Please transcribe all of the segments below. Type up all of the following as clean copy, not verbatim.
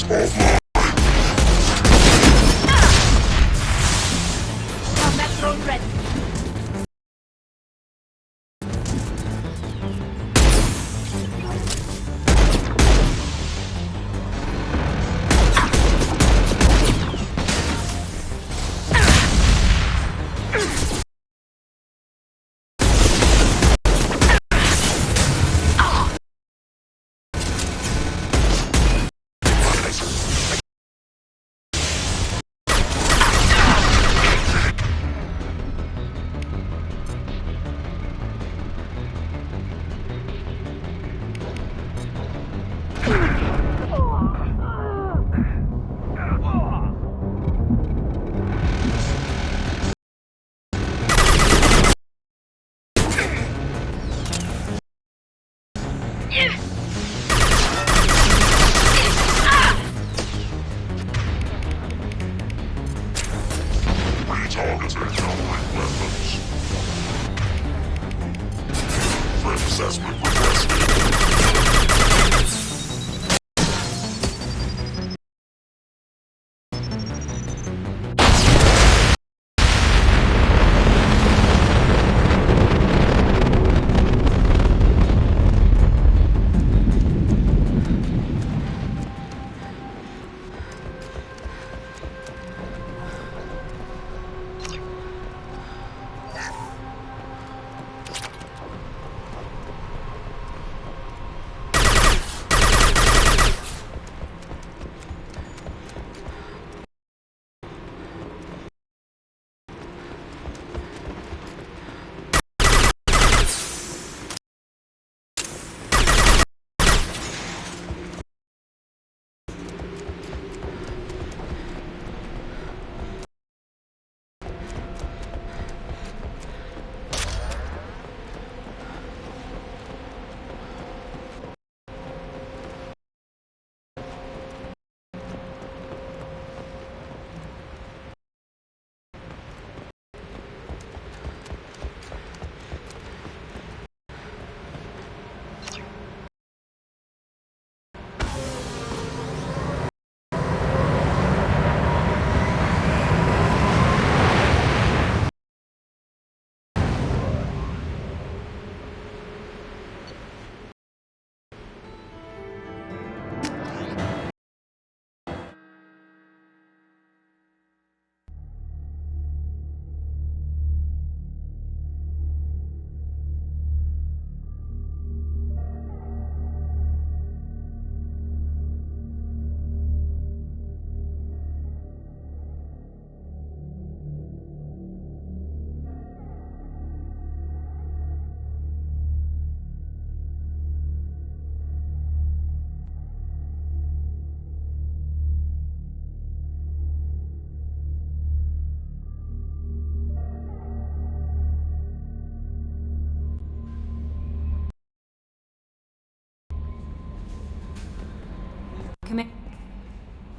Combat drone ready. Retargeting downline weapons. Threat assessment requested.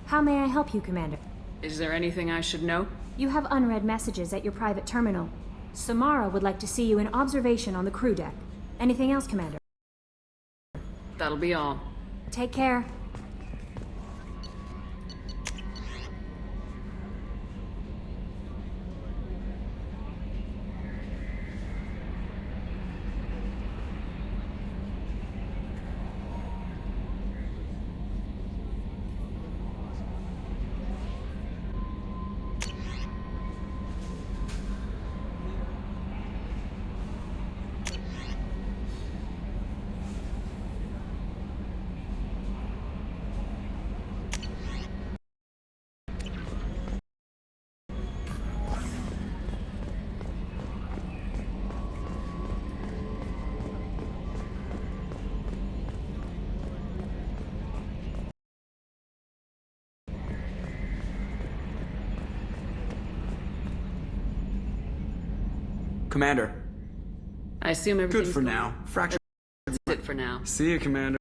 How may I help you, Commander? Is there anything I should know? You have unread messages at your private terminal. Samara would like to see you in observation on the crew deck. Anything else, Commander? That'll be all. Take care. Commander. I assume everything's Good for now. Fracture. That's it for now. See you, Commander.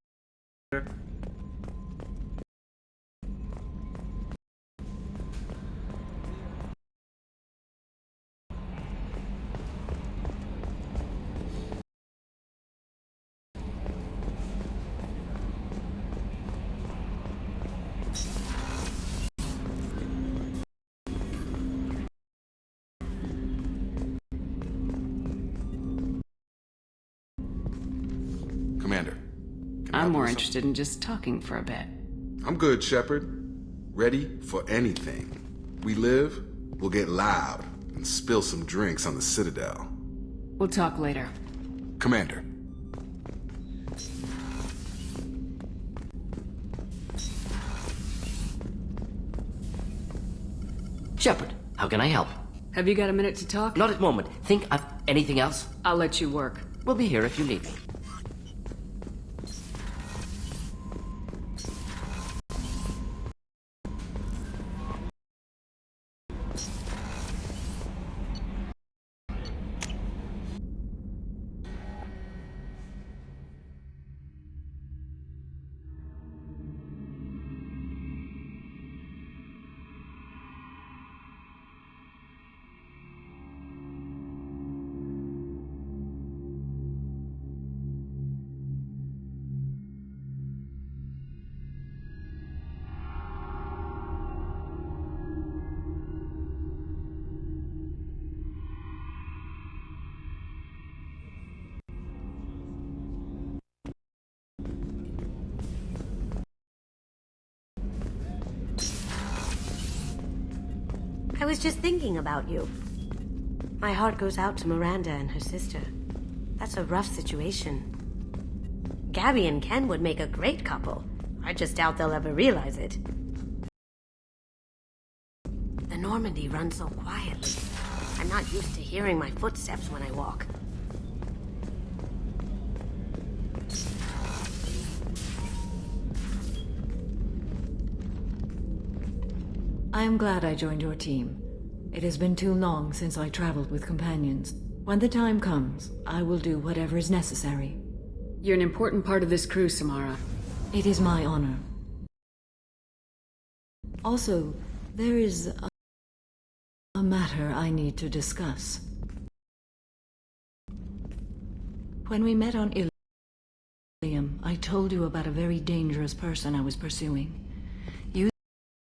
I'm more interested in just talking for a bit. I'm good, Shepard. Ready for anything. We live, we'll get loud and spill some drinks on the Citadel. We'll talk later. Commander. Shepard, how can I help? Have you got a minute to talk? Not at the moment. Think of anything else? I'll let you work. We'll be here if you need me. I was just thinking about you. My heart goes out to Miranda and her sister. That's a rough situation. Gabby and Ken would make a great couple. I just doubt they'll ever realize it. The Normandy runs so quietly. I'm not used to hearing my footsteps when I walk. I am glad I joined your team. It has been too long since I traveled with companions. When the time comes, I will do whatever is necessary. You're an important part of this crew, Samara. It is my honor. Also, there is a matter I need to discuss. When we met on Ilium, I told you about a very dangerous person I was pursuing.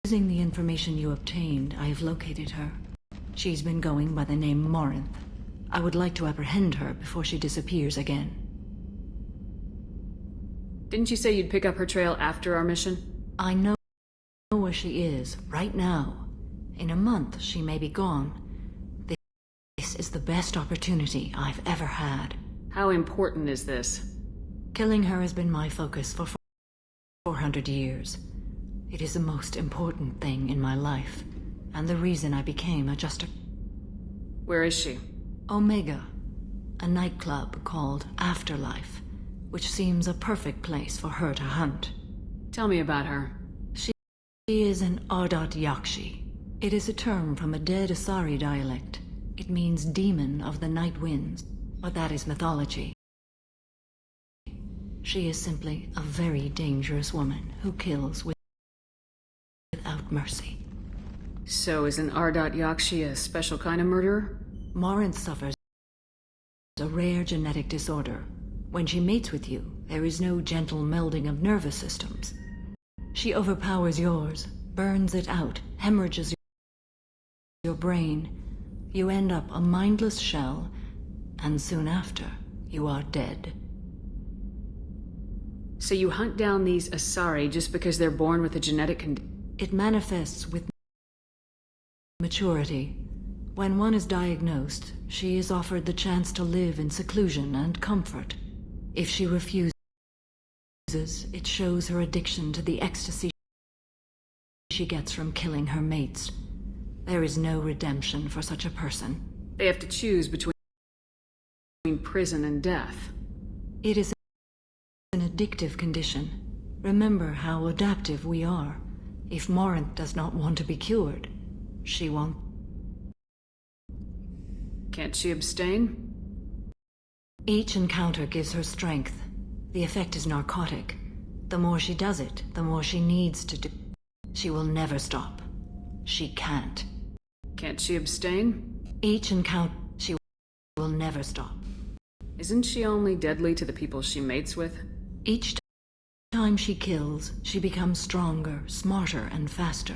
Using the information you obtained, I have located her. She's been going by the name Morinth. I would like to apprehend her before she disappears again. Didn't you say you'd pick up her trail after our mission? I know where she is, right now. In a month, she may be gone. This is the best opportunity I've ever had. How important is this? Killing her has been my focus for 400 years. It is the most important thing in my life, and the reason I became a Juster. Where is she? Omega, a nightclub called Afterlife, which seems a perfect place for her to hunt. Tell me about her. She is an Ardot Yakshi. It is a term from a dead Asari dialect. It means demon of the night winds, but that is mythology. She is simply a very dangerous woman who kills without mercy. So is an Ardot Yakshi a special kind of murderer? Morinth suffers a rare genetic disorder. When she mates with you, there is no gentle melding of nervous systems. She overpowers yours, burns it out, hemorrhages your brain. You end up a mindless shell, and soon after, you are dead. So you hunt down these Asari just because they're born with a genetic condition? It manifests with maturity. When one is diagnosed, she is offered the chance to live in seclusion and comfort. If she refuses, it shows her addiction to the ecstasy she gets from killing her mates. There is no redemption for such a person. They have to choose between prison and death. It is an addictive condition. Remember how adaptive we are. If Morinth does not want to be cured, she won't. Can't she abstain? Each encounter gives her strength. The effect is narcotic. The more she does it, the more she needs to do. She will never stop. She can't. Can't she abstain? Each encounter, she will never stop. Isn't she only deadly to the people she mates with? Each time she kills, she becomes stronger, smarter, and faster.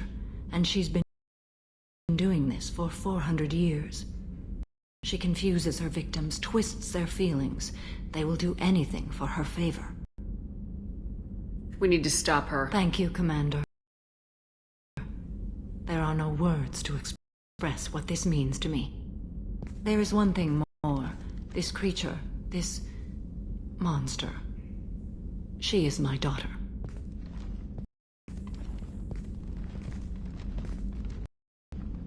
And she's been doing this for 400 years. She confuses her victims, twists their feelings. They will do anything for her favor. We need to stop her. Thank you, Commander. There are no words to express what this means to me. There is one thing more. This creature, this monster. She is my daughter.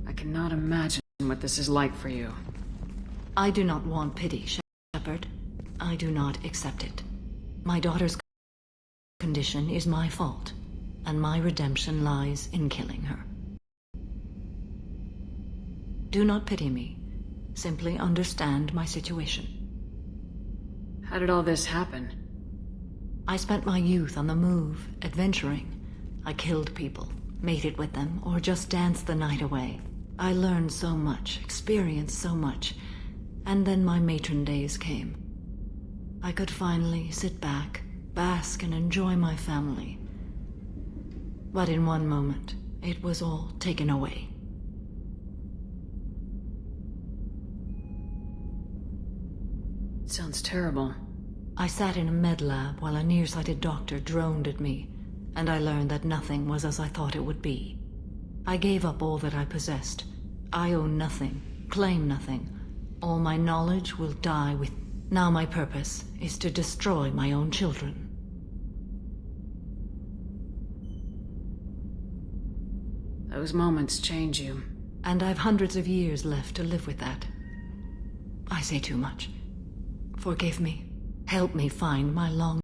I cannot imagine what this is like for you. I do not want pity, Shepard. I do not accept it. My daughter's condition is my fault, and my redemption lies in killing her. Do not pity me. Simply understand my situation. How did all this happen? I spent my youth on the move, adventuring. I killed people, mated with them, or just danced the night away. I learned so much, experienced so much, and then my matron days came. I could finally sit back, bask, and enjoy my family. But in one moment, it was all taken away. Sounds terrible. I sat in a med lab while a nearsighted doctor droned at me, and I learned that nothing was as I thought it would be. I gave up all that I possessed. I own nothing, claim nothing. All my knowledge will die with... Now my purpose is to destroy my own children. Those moments change you. And I've hundreds of years left to live with that. I say too much. Forgive me. Help me find my long-lost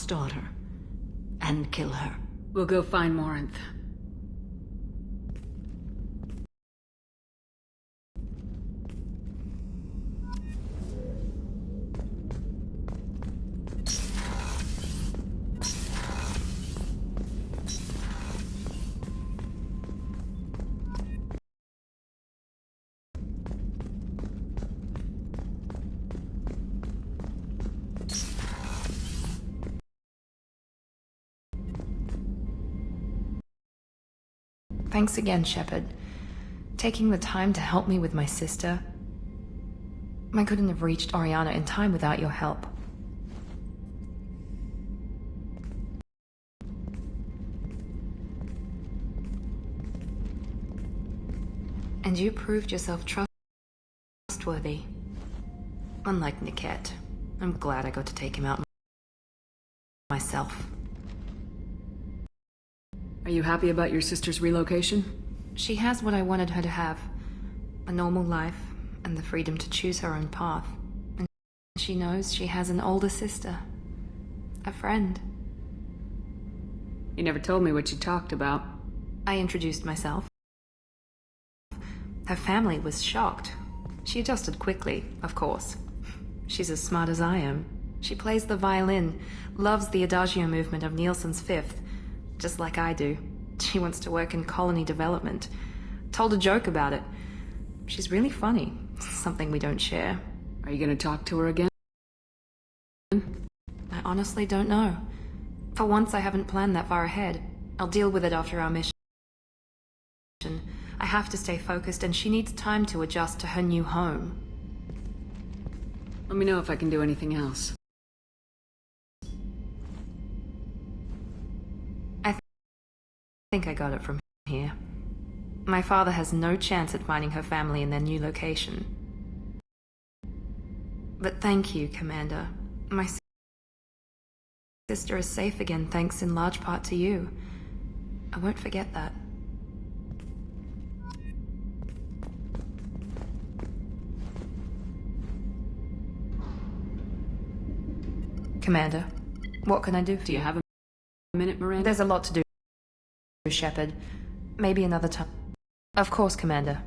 daughter. And kill her. We'll go find Morinth. Thanks again, Shepard. Taking the time to help me with my sister. I couldn't have reached Oriana in time without your help. And you proved yourself trustworthy. Unlike Niket, I'm glad I got to take him out myself. Are you happy about your sister's relocation? She has what I wanted her to have. A normal life, and the freedom to choose her own path. And she knows she has an older sister. A friend. You never told me what you talked about. I introduced myself. Her family was shocked. She adjusted quickly, of course. She's as smart as I am. She plays the violin, loves the adagio movement of Nielsen's Fifth, just like I do. She wants to work in colony development. Told a joke about it. She's really funny. Something we don't share. Are you gonna talk to her again? I honestly don't know. For once, I haven't planned that far ahead. I'll deal with it after our mission. I have to stay focused, and she needs time to adjust to her new home. Let me know if I can do anything else. I think I got it from here. My father has no chance at finding her family in their new location. But thank you, Commander. My sister is safe again thanks in large part to you. I won't forget that. Commander, what can I do for you? Do you have a minute, Miranda? There's a lot to do, Shepard. Maybe another time. Of course, Commander.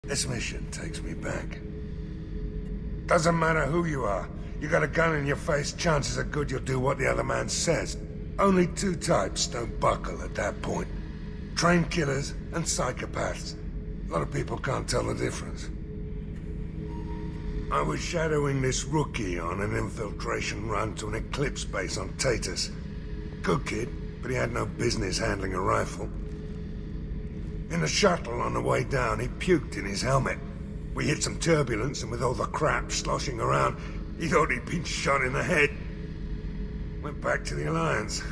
This mission takes me back. Doesn't matter who you are. You got a gun in your face, chances are good you'll do what the other man says. Only two types don't buckle at that point. Trained killers and psychopaths. A lot of people can't tell the difference. I was shadowing this rookie on an infiltration run to an Eclipse base on Tatus. Good kid, but he had no business handling a rifle. In the shuttle on the way down, he puked in his helmet. We hit some turbulence, and with all the crap sloshing around, he thought he'd been shot in the head. Went back to the Alliance.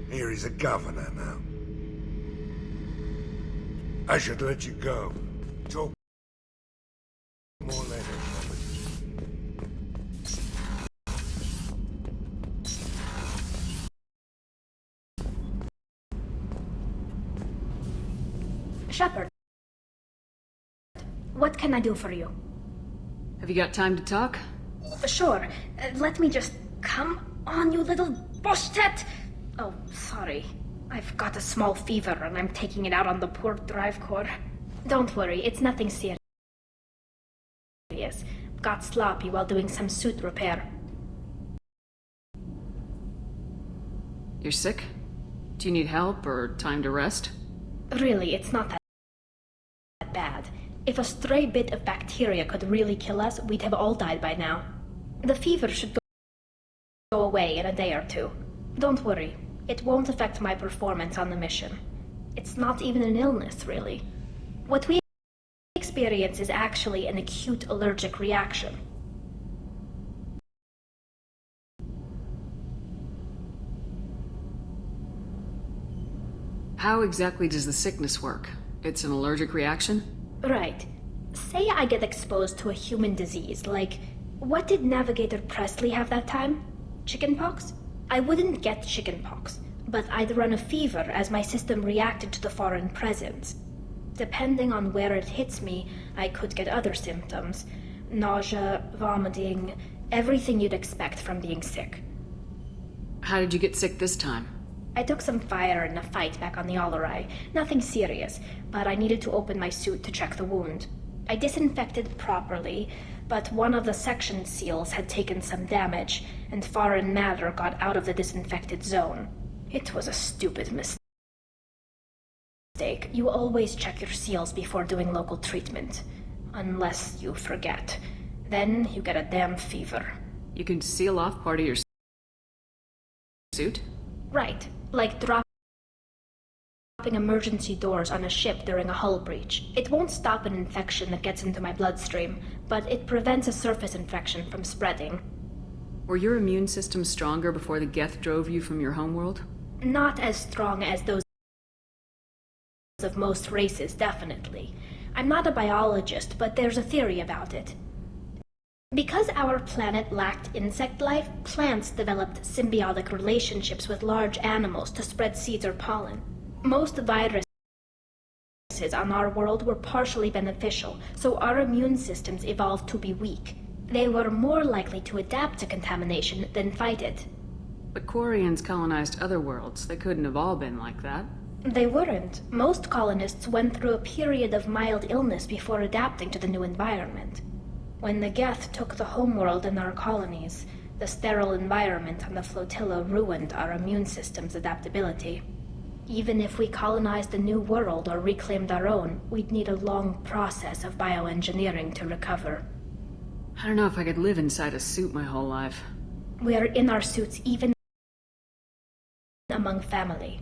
Here he's a governor now. I should let you go. Talk more later. Shepard, what can I do for you? Have you got time to talk? Sure. Let me just... Come on, you little bushtet! Oh, sorry. I've got a small fever and I'm taking it out on the poor drive core. Don't worry, it's nothing serious. Got sloppy while doing some suit repair. You're sick? Do you need help or time to rest? Really, it's not that bad. If a stray bit of bacteria could really kill us, we'd have all died by now. The fever should go away in a day or two. Don't worry, it won't affect my performance on the mission. It's not even an illness, really. What we experience is actually an acute allergic reaction. How exactly does the sickness work? It's an allergic reaction? Right. Say I get exposed to a human disease, like... What did Navigator Presley have that time? Chickenpox? I wouldn't get chickenpox, but I'd run a fever as my system reacted to the foreign presence. Depending on where it hits me, I could get other symptoms. Nausea, vomiting, everything you'd expect from being sick. How did you get sick this time? I took some fire in a fight back on the Allerai. Nothing serious, but I needed to open my suit to check the wound. I disinfected properly, but one of the section seals had taken some damage, and foreign matter got out of the disinfected zone. It was a stupid mistake. You always check your seals before doing local treatment. Unless you forget. Then you get a damn fever. You can seal off part of your suit? Right. Like dropping emergency doors on a ship during a hull breach. It won't stop an infection that gets into my bloodstream, but it prevents a surface infection from spreading. Were your immune system stronger before the Geth drove you from your homeworld? Not as strong as those of most races, definitely. I'm not a biologist, but there's a theory about it. Because our planet lacked insect life, plants developed symbiotic relationships with large animals to spread seeds or pollen. Most viruses on our world were partially beneficial, so our immune systems evolved to be weak. They were more likely to adapt to contamination than fight it. But Quarians colonized other worlds. They couldn't have all been like that. They weren't. Most colonists went through a period of mild illness before adapting to the new environment. When the Geth took the homeworld and our colonies, the sterile environment on the flotilla ruined our immune system's adaptability. Even if we colonized a new world or reclaimed our own, we'd need a long process of bioengineering to recover. I don't know if I could live inside a suit my whole life. We're in our suits even among family.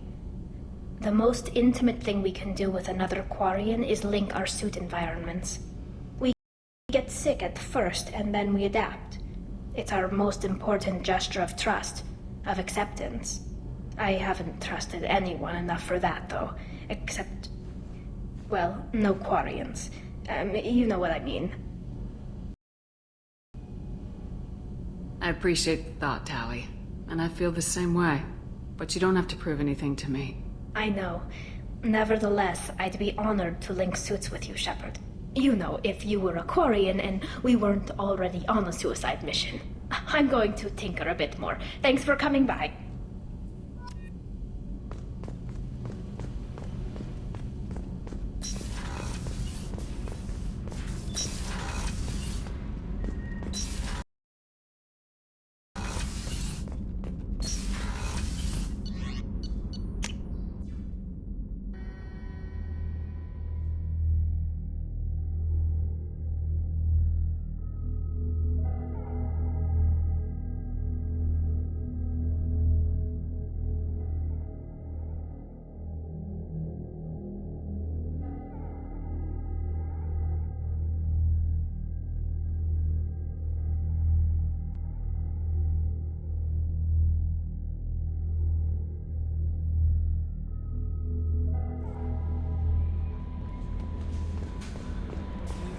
The most intimate thing we can do with another Quarian is link our suit environments. We get sick at first, and then we adapt. It's our most important gesture of trust, of acceptance. I haven't trusted anyone enough for that, though. Except... well, no Quarians. You know what I mean. I appreciate the thought, Tally. And I feel the same way. But you don't have to prove anything to me. I know. Nevertheless, I'd be honored to link suits with you, Shepard. You know, if you were a Quarian and we weren't already on a suicide mission. I'm going to tinker a bit more. Thanks for coming by.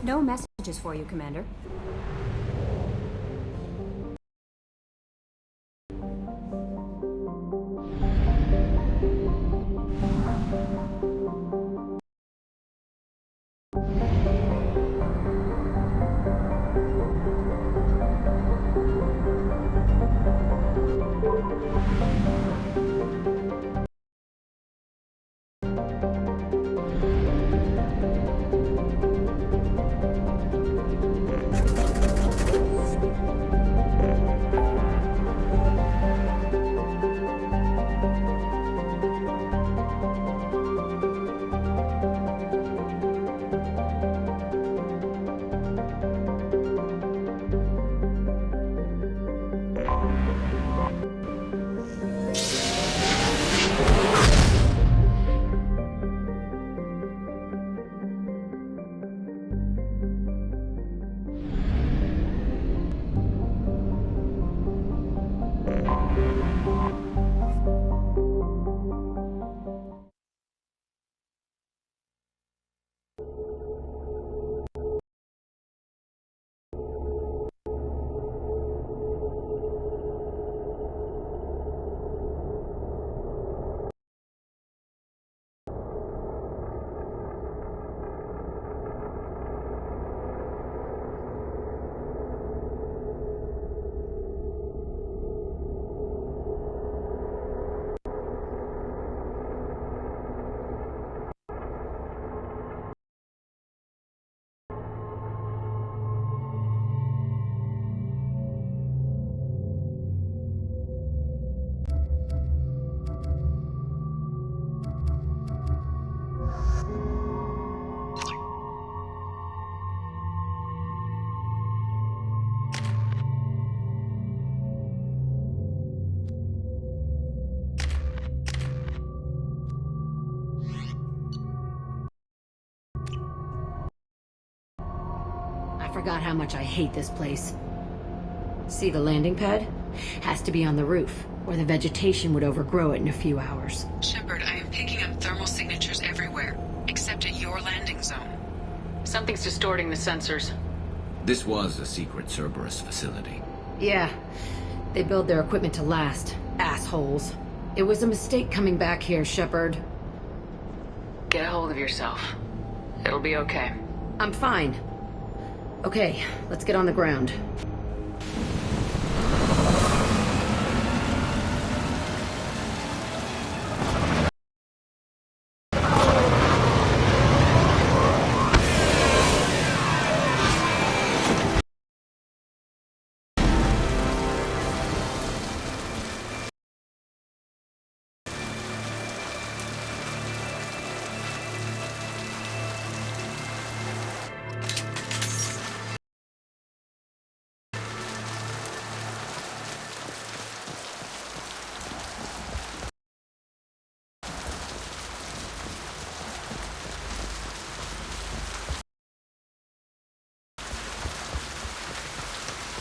No messages for you, Commander. I forgot how much I hate this place. See the landing pad? Has to be on the roof, or the vegetation would overgrow it in a few hours. Shepard, I am picking up thermal signatures everywhere, except at your landing zone. Something's distorting the sensors. This was a secret Cerberus facility. Yeah, they build their equipment to last. Assholes. It was a mistake coming back here, Shepard. Get a hold of yourself. It'll be okay. I'm fine. Okay, let's get on the ground.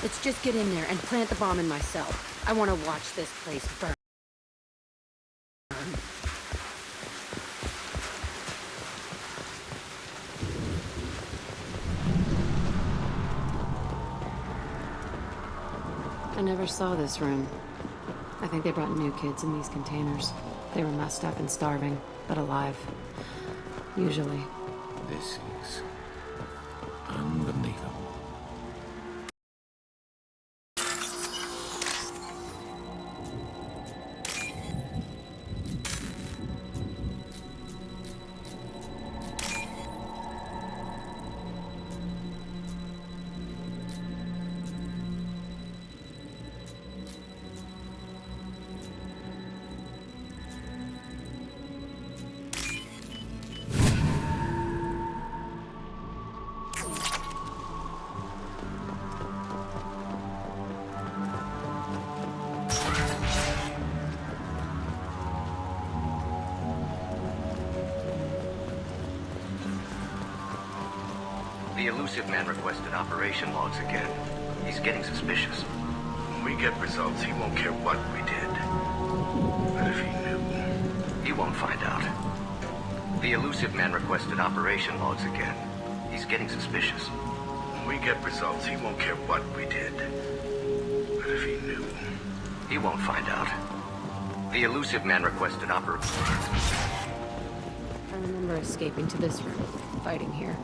Let's just get in there and plant the bomb in myself. I want to watch this place burn. I never saw this room. I think they brought new kids in these containers. They were messed up and starving, but alive. Usually. This is unbelievable. The elusive man requested operation logs again. He's getting suspicious. When we get results, he won't care what we did. But if he knew... He won't find out. The elusive man requested operation logs again. He's He's getting suspicious. When we get results, he won't care what we did. But if he knew... He won't find out. The elusive man requested operation. I remember escaping to this room, fighting here.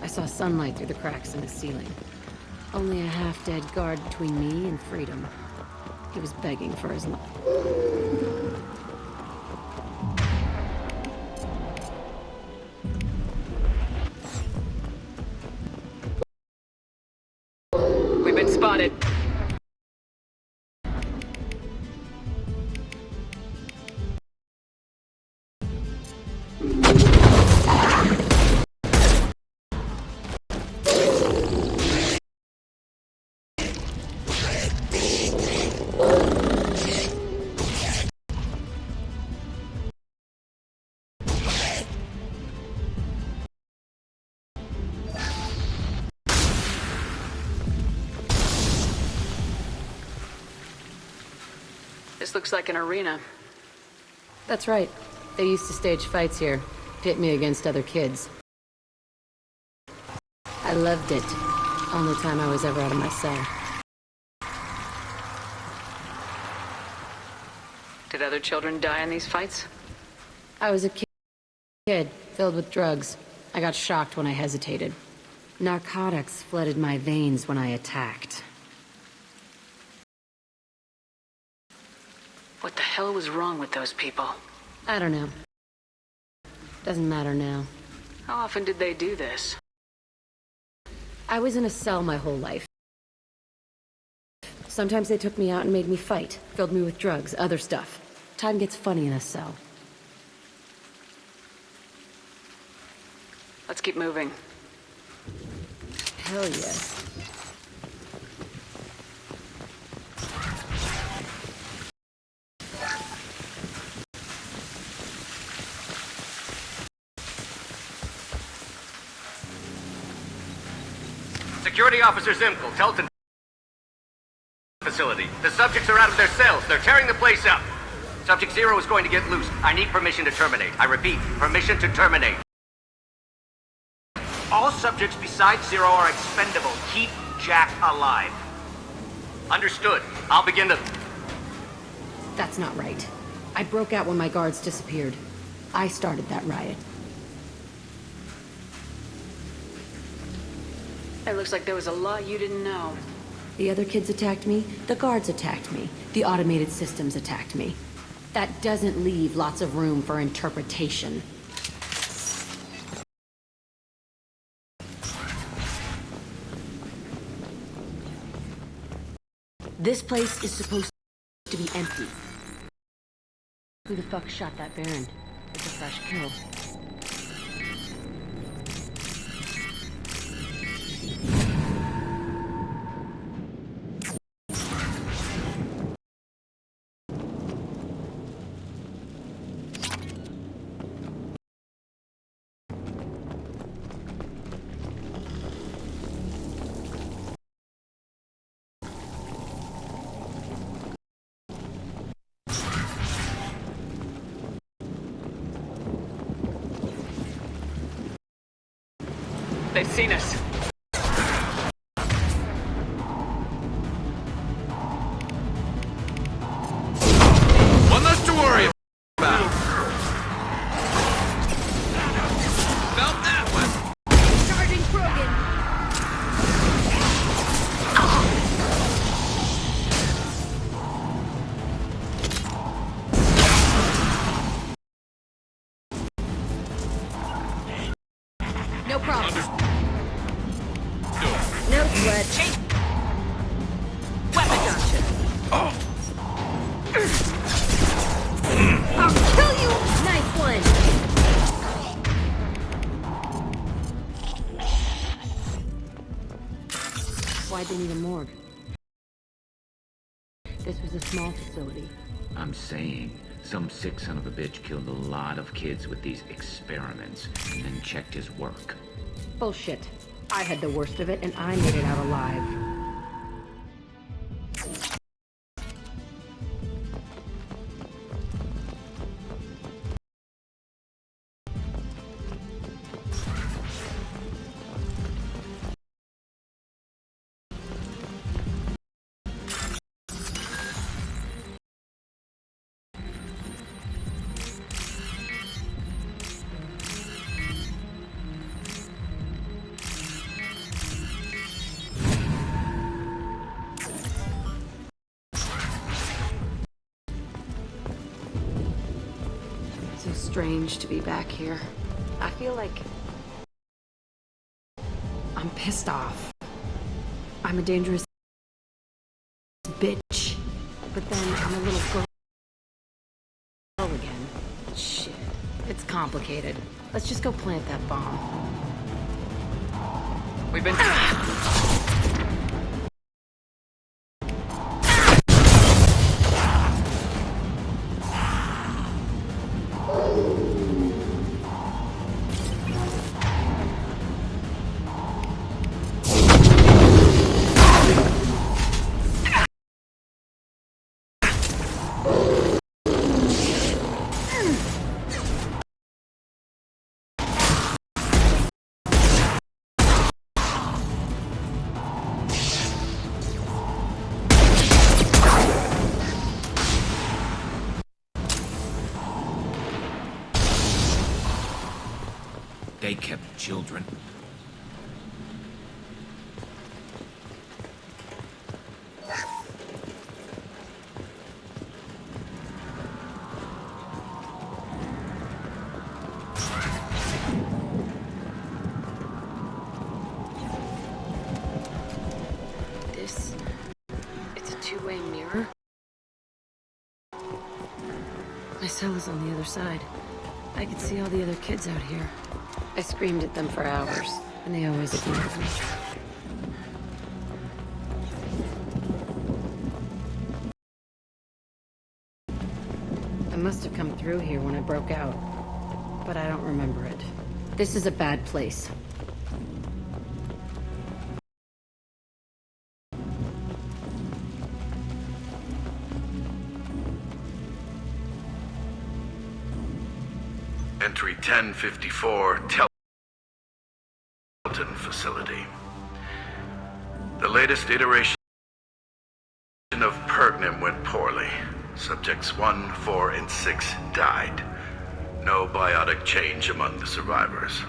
I saw sunlight through the cracks in the ceiling. Only a half-dead guard between me and freedom. He was begging for his life. We've been spotted. This looks like an arena. That's right. They used to stage fights here, pit me against other kids. I loved it. Only time I was ever out of my cell. Did other children die in these fights? I was a kid, filled with drugs. I got shocked when I hesitated. Narcotics flooded my veins when I attacked. What the hell was wrong with those people? I don't know. Doesn't matter now. How often did they do this? I was in a cell my whole life. Sometimes they took me out and made me fight, filled me with drugs, other stuff. Time gets funny in a cell. Let's keep moving. Hell yes. Security Officer Zimkel, Telton facility. The subjects are out of their cells. They're tearing the place up. Subject Zero is going to get loose. I need permission to terminate. I repeat, permission to terminate. All subjects besides Zero are expendable. Keep Jack alive. Understood. I'll begin to... That's not right. I broke out when my guards disappeared. I started that riot. It looks like there was a lot you didn't know. The other kids attacked me, the guards attacked me, the automated systems attacked me. That doesn't leave lots of room for interpretation. This place is supposed to be empty. Who the fuck shot that Baron? It's a fresh kill. They've seen us. One less to worry about. Felt that one. Charging Krogan! No problem. No sweat. Weapon gotcha. Oh. I'll kill you! Nice one! Why'd they need a morgue? This was a small facility. I'm saying, some sick son of a bitch killed a lot of kids with these experiments and then checked his work. Bullshit. I had the worst of it, and I made it out alive. strange to be back here. I feel like I'm pissed off. I'm a dangerous bitch. But then I'm a little girl again. Shit. It's complicated. Let's just go plant that bomb. We've been... They kept children. It's a two-way mirror. My cell is on the other side. I could see all the other kids out here. I screamed at them for hours, and they always ignored me. I must have come through here when I broke out, but I don't remember it. This is a bad place. Entry 1054, Telton facility. The latest iteration of Pergnim went poorly. Subjects 1, 4, and 6 died. No biotic change among the survivors.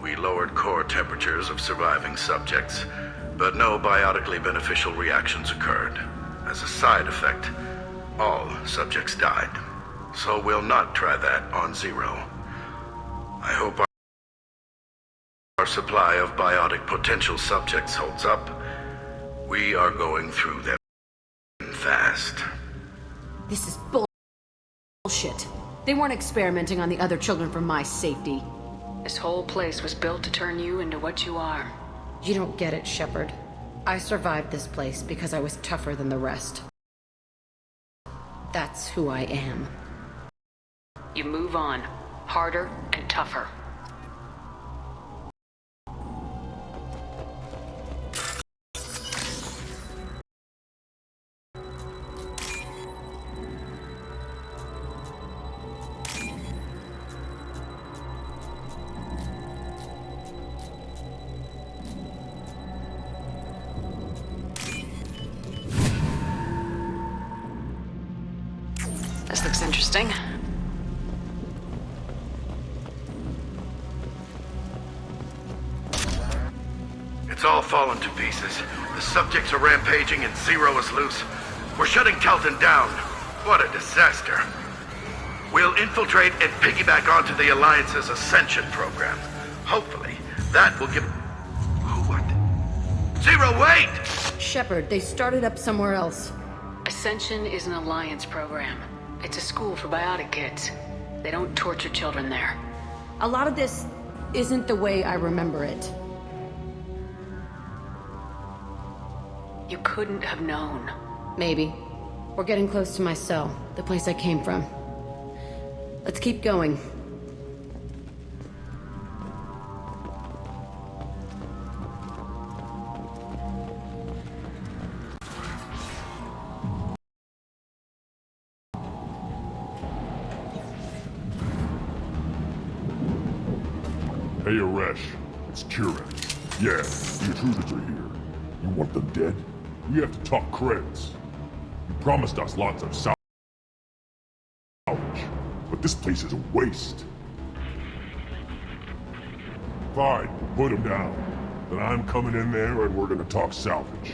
We lowered core temperatures of surviving subjects, but no biotically beneficial reactions occurred. As a side effect, all subjects died. So we'll not try that on Zero. I hope our supply of biotic potential subjects holds up. We are going through them fast. This is bullshit. They weren't experimenting on the other children for my safety. This whole place was built to turn you into what you are. You don't get it, Shepard. I survived this place because I was tougher than the rest. That's who I am. You move on, harder and tougher. This looks interesting. It's all fallen to pieces. The subjects are rampaging and Zero is loose. We're shutting Telton down. What a disaster. We'll infiltrate and piggyback onto the Alliance's Ascension program. Hopefully, that will give... What? Zero, wait! Shepard, they started up somewhere else. Ascension is an Alliance program. It's a school for biotic kids. They don't torture children there. A lot of this isn't the way I remember it. You couldn't have known. Maybe. We're getting close to my cell, the place I came from. Let's keep going. Hey, Aresh. It's Kieran. Yeah, the intruders are here. You want them dead? We have to talk credits. You promised us lots of salvage, but this place is a waste. Fine, put them down. Then I'm coming in there and we're gonna talk salvage.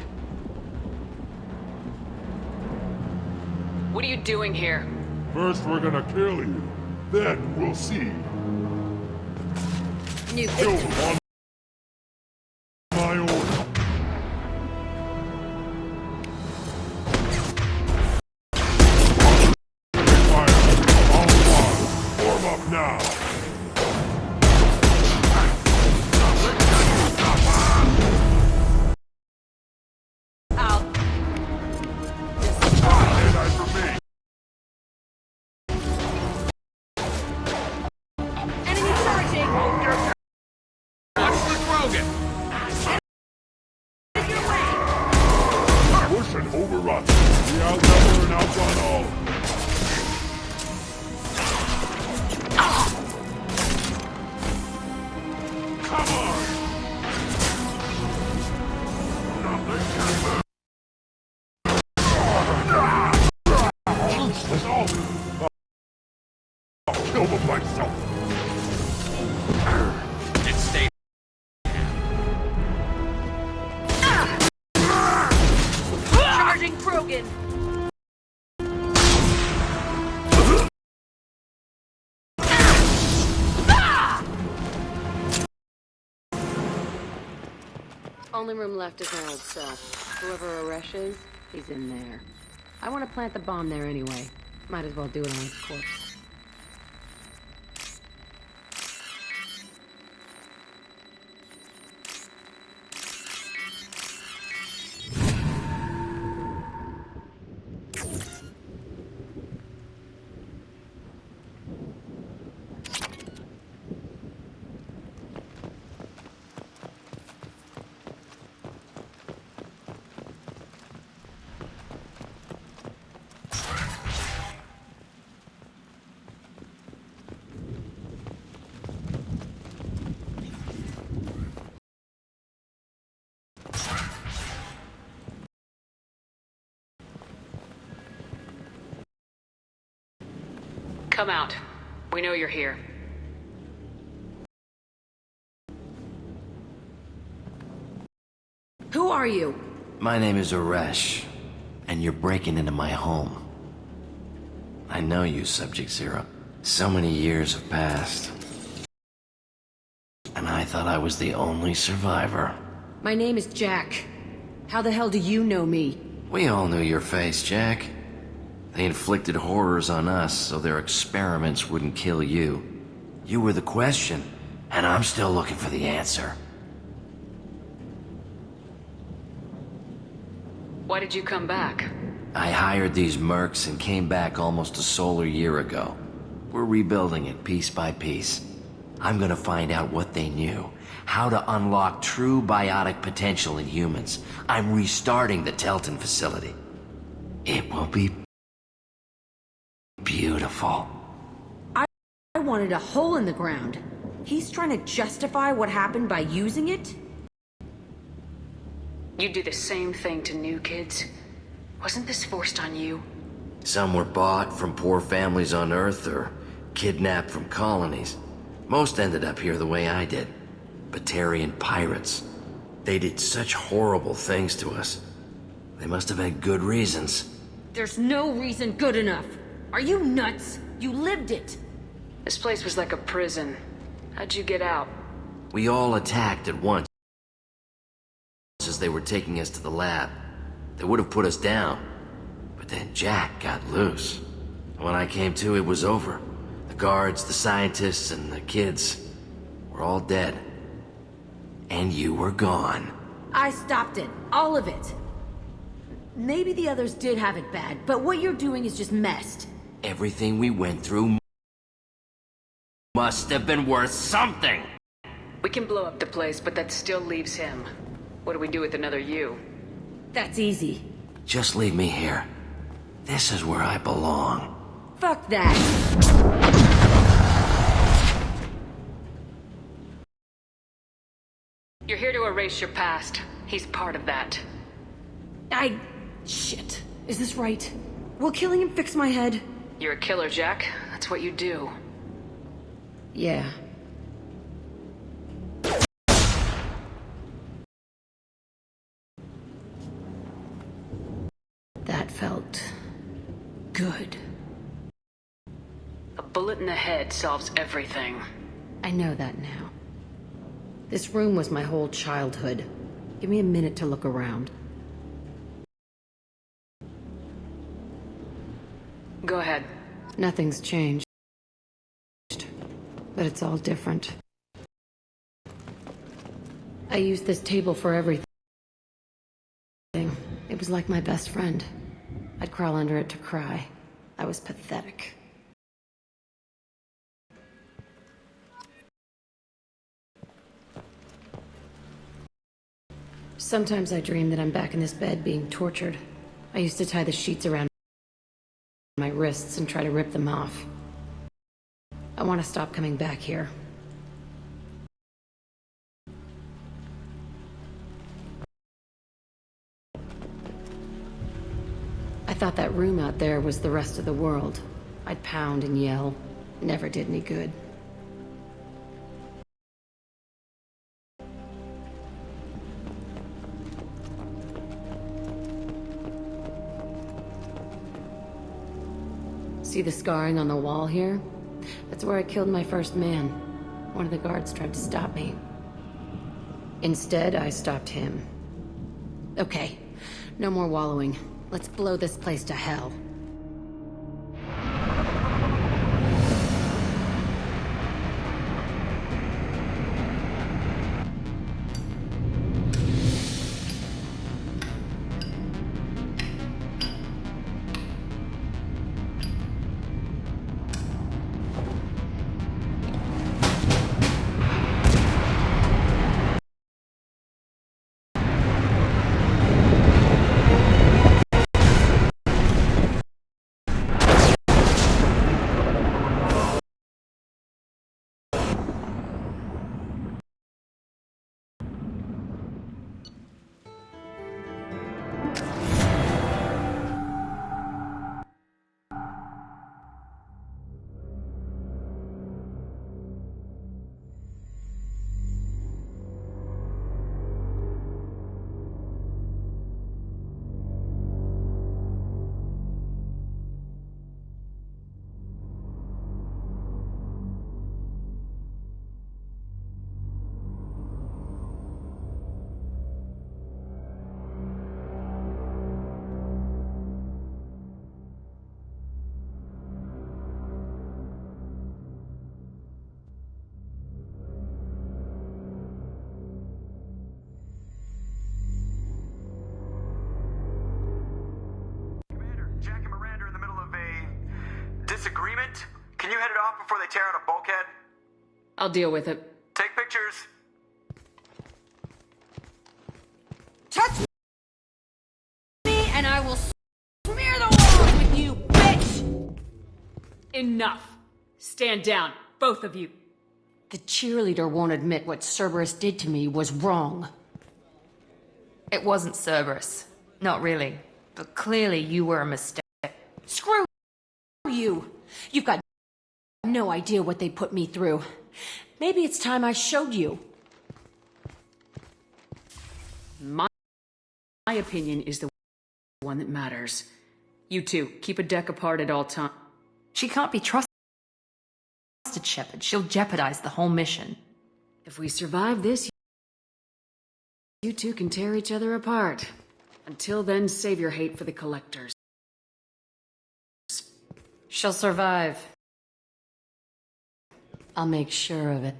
What are you doing here? First we're gonna kill you, then we'll see. New Kill them on my order. Fire! All one! Form up now! Push and overrun. We outnumber and outrun all. Come on! Nothing can useless all. I'll kill them myself. It stayed. Charging Krogan! Only room left is my old cell. Whoever Aresh is, he's in there. I want to plant the bomb there anyway. Might as well do it on his corpse. Come out. We know you're here. Who are you? My name is Aresh, and you're breaking into my home. I know you, Subject Zero. So many years have passed. And I thought I was the only survivor. My name is Jack. How the hell do you know me? We all knew your face, Jack. They inflicted horrors on us so their experiments wouldn't kill you. You were the question, and I'm still looking for the answer. Why did you come back? I hired these mercs and came back almost a solar year ago. We're rebuilding it piece by piece. I'm gonna find out what they knew, how to unlock true biotic potential in humans. I'm restarting the Telton facility. It will be beautiful. I wanted a hole in the ground. He's trying to justify what happened by using it? You do the same thing to new kids. Wasn't this forced on you? Some were bought from poor families on Earth or kidnapped from colonies. Most ended up here the way I did. Batarian pirates. They did such horrible things to us. They must have had good reasons. There's no reason good enough. Are you nuts? You lived it. This place was like a prison. How'd you get out? We all attacked at once as they were taking us to the lab. They would have put us down. But then Jack got loose. When I came to, it was over. The guards, the scientists, and the kids were all dead. And you were gone. I stopped it. All of it. Maybe the others did have it bad, but what you're doing is just messed. Everything we went through must have been worth something! We can blow up the place, but that still leaves him. What do we do with another you? That's easy. Just leave me here. This is where I belong. Fuck that. You're here to erase your past. He's part of that. Shit. Is this right? Will killing him fix my head? You're a killer, Jack. That's what you do. Yeah. That felt good. bullet in the head solves everything. I know that now. This room was my whole childhood. Give me a minute to look around. Go ahead. Nothing's changed. But it's all different. I used this table for everything. It was like my best friend. I'd crawl under it to cry. I was pathetic. Sometimes I dream that I'm back in this bed being tortured. I used to tie the sheets around my wrists and try to rip them off. I want to stop coming back here. I thought that room out there was the rest of the world. I'd pound and yell. Never did any good. See the scarring on the wall here? That's where I killed my first man. One of the guards tried to stop me. Instead, I stopped him. Okay, no more wallowing. Let's blow this place to hell. Jack and Miranda are in the middle of a disagreement. Can you head it off before they tear out a bulkhead? I'll deal with it. Take pictures. Touch me and I will smear the walls with you, bitch! Enough. Stand down, both of you. The cheerleader won't admit what Cerberus did to me was wrong. It wasn't Cerberus. Not really. But clearly you were a mistake. Screw you! You've got no idea what they put me through. Maybe it's time I showed you. My opinion is the one that matters. You two, keep a deck apart at all times. She can't be trusted, Shepard. She'll jeopardize the whole mission. If we survive this, you two can tear each other apart. Until then, save your hate for the collectors. She'll survive. I'll make sure of it.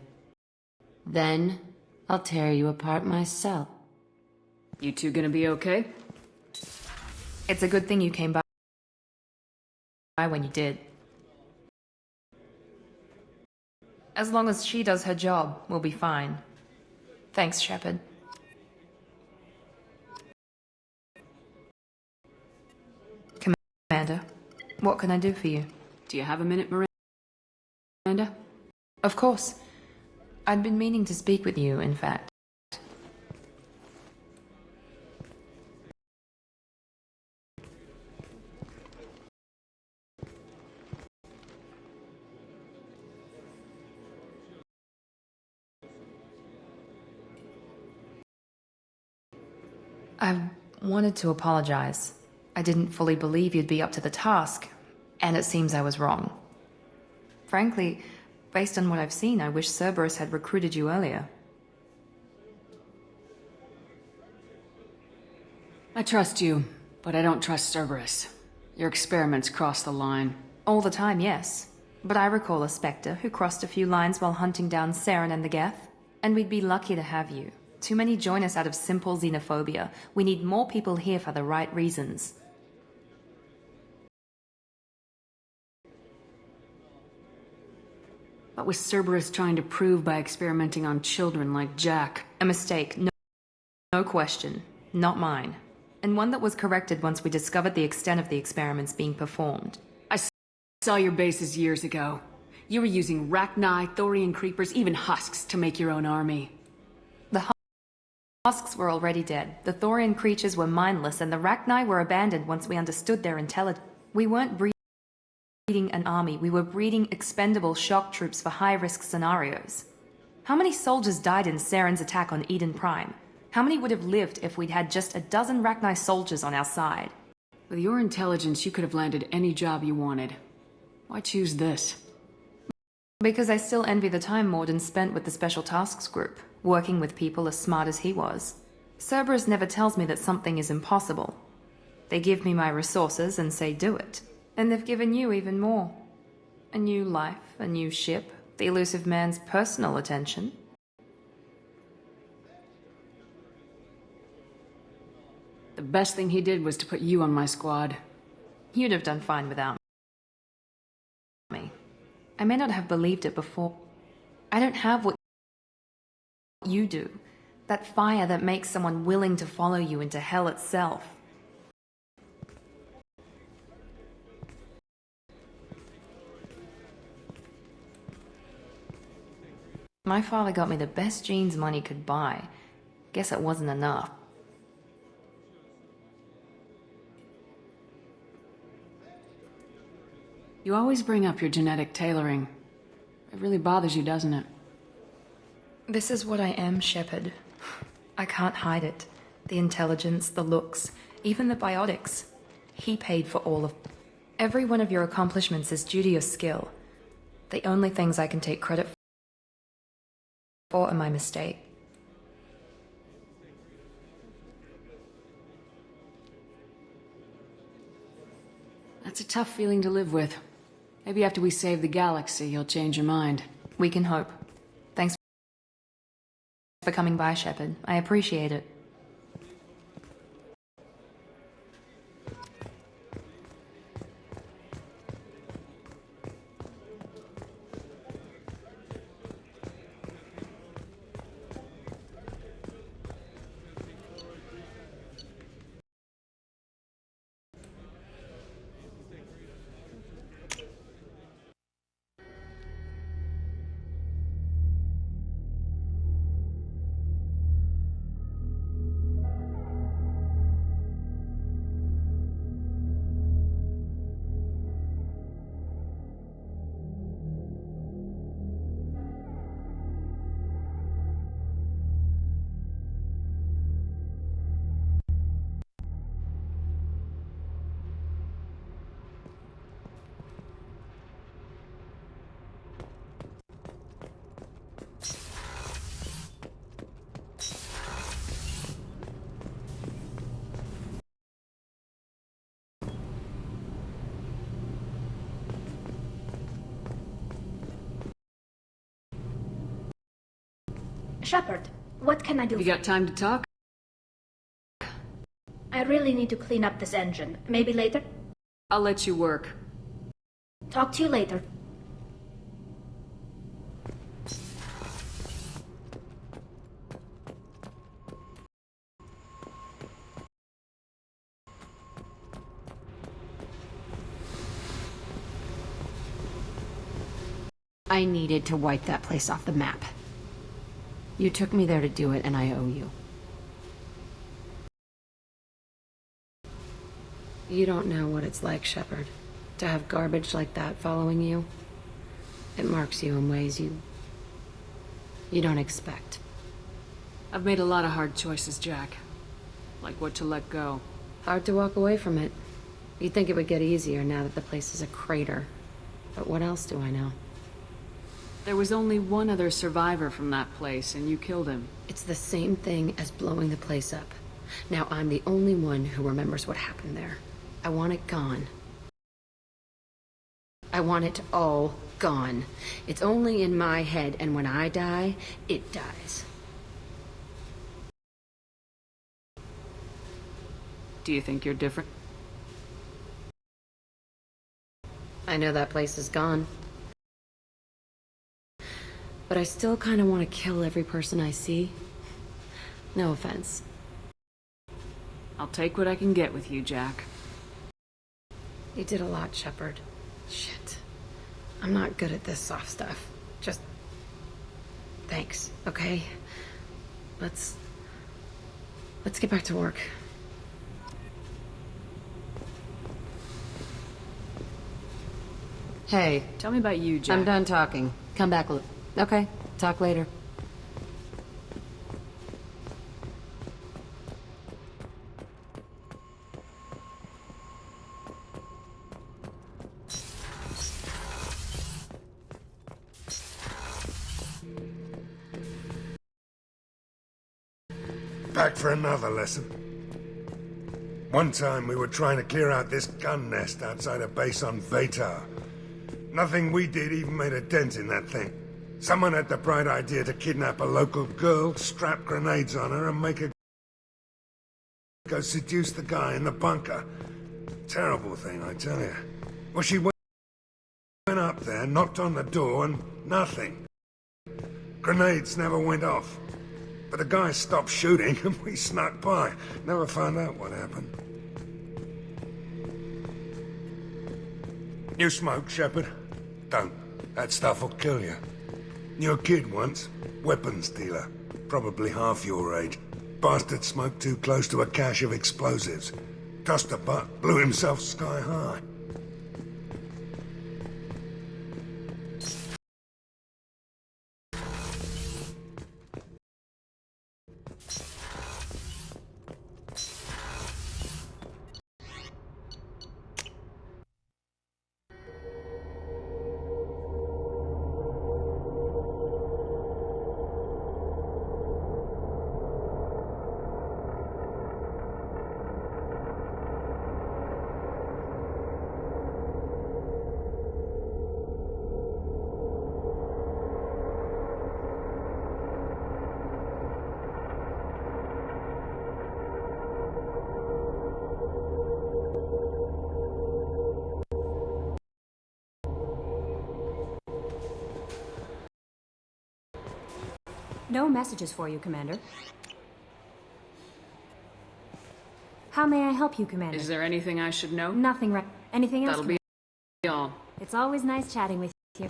Then, I'll tear you apart myself. You two gonna be okay? It's a good thing you came by when you did. As long as she does her job, we'll be fine. Thanks, Shepard. Commander, what can I do for you? Do you have a minute, Miranda? Of course. I'd been meaning to speak with you, in fact. I wanted to apologize. I didn't fully believe you'd be up to the task, and it seems I was wrong. Frankly, based on what I've seen, I wish Cerberus had recruited you earlier. I trust you, but I don't trust Cerberus. Your experiments cross the line. All the time, yes. But I recall a Spectre who crossed a few lines while hunting down Saren and the Geth. And we'd be lucky to have you. Too many join us out of simple xenophobia. We need more people here for the right reasons. What was Cerberus trying to prove by experimenting on children like Jack? A mistake, no question. Not mine. And one that was corrected once we discovered the extent of the experiments being performed. I saw your bases years ago. You were using Rachni, Thorian creepers, even husks to make your own army. The husks were already dead. The Thorian creatures were mindless, and the Rachni were abandoned once we understood their intelligence. We weren't breeding an army, we were breeding expendable shock troops for high-risk scenarios. How many soldiers died in Saren's attack on Eden Prime? How many would have lived if we'd had just a dozen Rachni soldiers on our side? With your intelligence, you could have landed any job you wanted. Why choose this? Because I still envy the time Morden spent with the Special Tasks Group, working with people as smart as he was. Cerberus never tells me that something is impossible. They give me my resources and say do it. And they've given you even more. A new life, a new ship, the elusive man's personal attention. The best thing he did was to put you on my squad. You'd have done fine without me. I may not have believed it before. I don't have what you do. That fire that makes someone willing to follow you into hell itself. My father got me the best jeans money could buy. Guess it wasn't enough. You always bring up your genetic tailoring. It really bothers you, doesn't it? This is what I am, Shepard. I can't hide it. The intelligence, the looks, even the biotics. He paid for all of... Every one of your accomplishments is due to your skill. The only things I can take credit for are my mistake. That's a tough feeling to live with. Maybe after we save the galaxy, you'll change your mind. We can hope. Thanks for coming by, Shepard. I appreciate it. Shepard, what can I do? You got time to talk? I really need to clean up this engine. Maybe later? I'll let you work. Talk to you later. I needed to wipe that place off the map. You took me there to do it, and I owe you. You don't know what it's like, Shepard, to have garbage like that following you. It marks you in ways you don't expect. I've made a lot of hard choices, Jack. Like what to let go. Hard to walk away from it. You'd think it would get easier now that the place is a crater. But what else do I know? There was only one other survivor from that place, and you killed him. It's the same thing as blowing the place up. Now I'm the only one who remembers what happened there. I want it gone. I want it all gone. It's only in my head, and when I die, it dies. Do you think you're different? I know that place is gone. But I still kind of want to kill every person I see. No offense. I'll take what I can get with you, Jack. You did a lot, Shepard. Shit. I'm not good at this soft stuff. Just... thanks, okay? Let's get back to work. Hey. Tell me about you, Jack. I'm done talking. Come back, Luke. Okay, talk later. Back for another lesson. One time we were trying to clear out this gun nest outside a base on Vatar. Nothing we did even made a dent in that thing. Someone had the bright idea to kidnap a local girl, strap grenades on her, and make her go seduce the guy in the bunker. Terrible thing, I tell you. Well, she went up there, knocked on the door, and nothing. Grenades never went off. But the guy stopped shooting, and we snuck by. Never found out what happened. You smoke, Shepard? Don't. That stuff will kill you. Knew a kid once. Weapons dealer. Probably half your age. Bastard smoked too close to a cache of explosives. Tossed a butt, blew himself sky high. No messages for you, Commander. How may I help you, Commander? Is there anything I should know? Nothing, right? Anything else? That'll be all. It's always nice chatting with you.